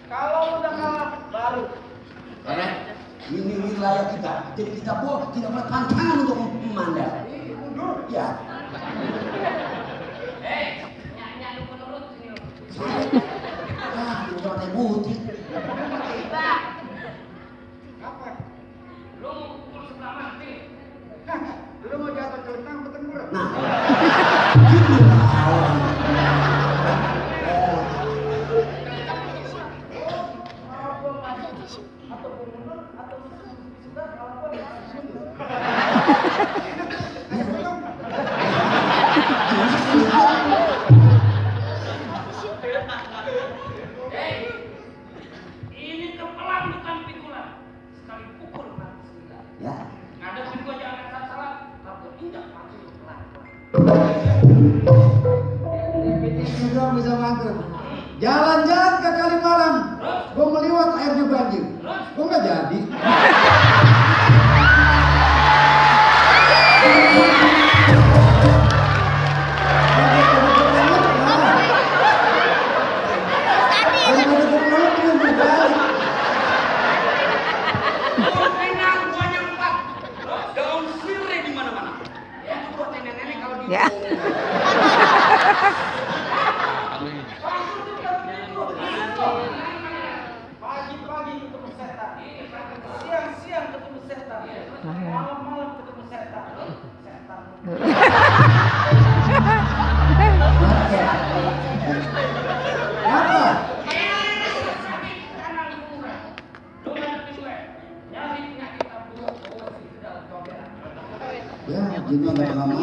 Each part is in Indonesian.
Kalau udah kalah baru. Karena ini wilayah kita, jadi kita tidak boleh pantangan untuk memandang. Mundur. Ya. Nyanyi menurut sini. Itu sama putih. Apa? Lu mau pukul sebelah mana sini? Lu mau jatuh celentang bertenggur? Nah, gitulah. Atau mundur atau sudah kalau Ini kepelan bukan pikulan. Sekali pukul mati sembilan. Ya. Ada gua jangan salah, takut injak mati lu pelan. ini juga bisa bantu. Jalan-jalan ke Kalimalang, gua meliwat airnya banjir. Gua nggak jadi. Penang gua nyempat. Daun sirih di mana-mana. Itu buat nenek-nenek kalau di. Ya. Pagi-pagi ketemu setan, siang-siang ketemu setan, malam-malam ketemu setan. Setan. Apa? Ya, jadi nggak lama.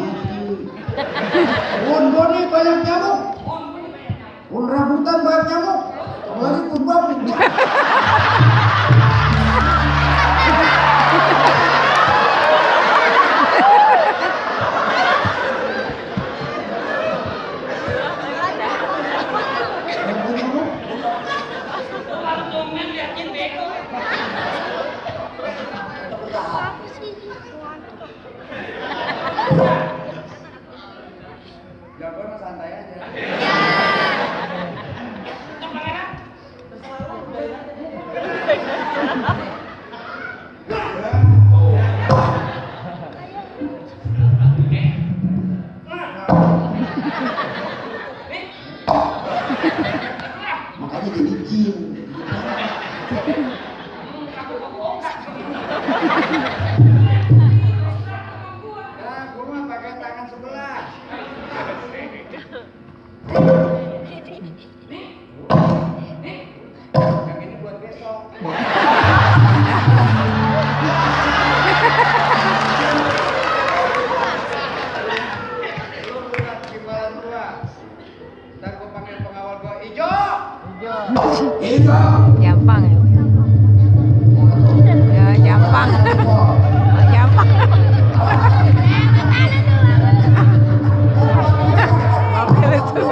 Pun nih banyak nyamuk. Pun rambutan banyak nyamuk. Apalagi pun bambu. Jagoan santai aja. Makanya jadi jin. Nah, gua mah pakai tangan sebelah. Yang ini buat besok. Lu bukan timbalan gua. Ntar gua panggil pengawal gua, Ijo. Itu. Gampang ya. Ya, gampang. Gampang. Mobil itu.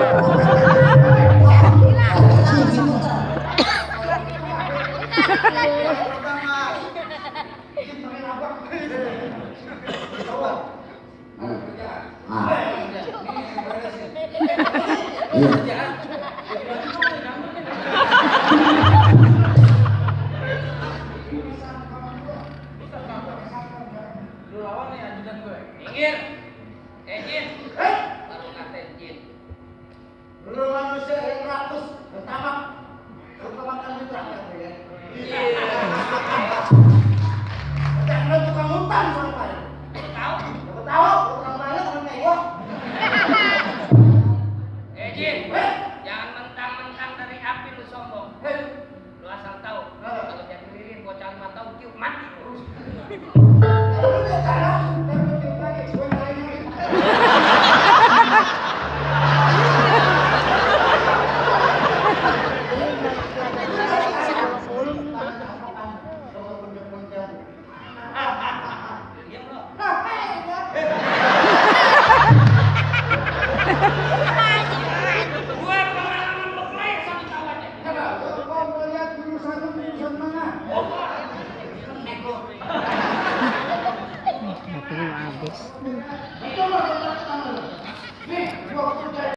Pertama. Izin panggil abang. Coba. Ada kerjaan. Ah. Ini yang beresin. Iya. Kerjaan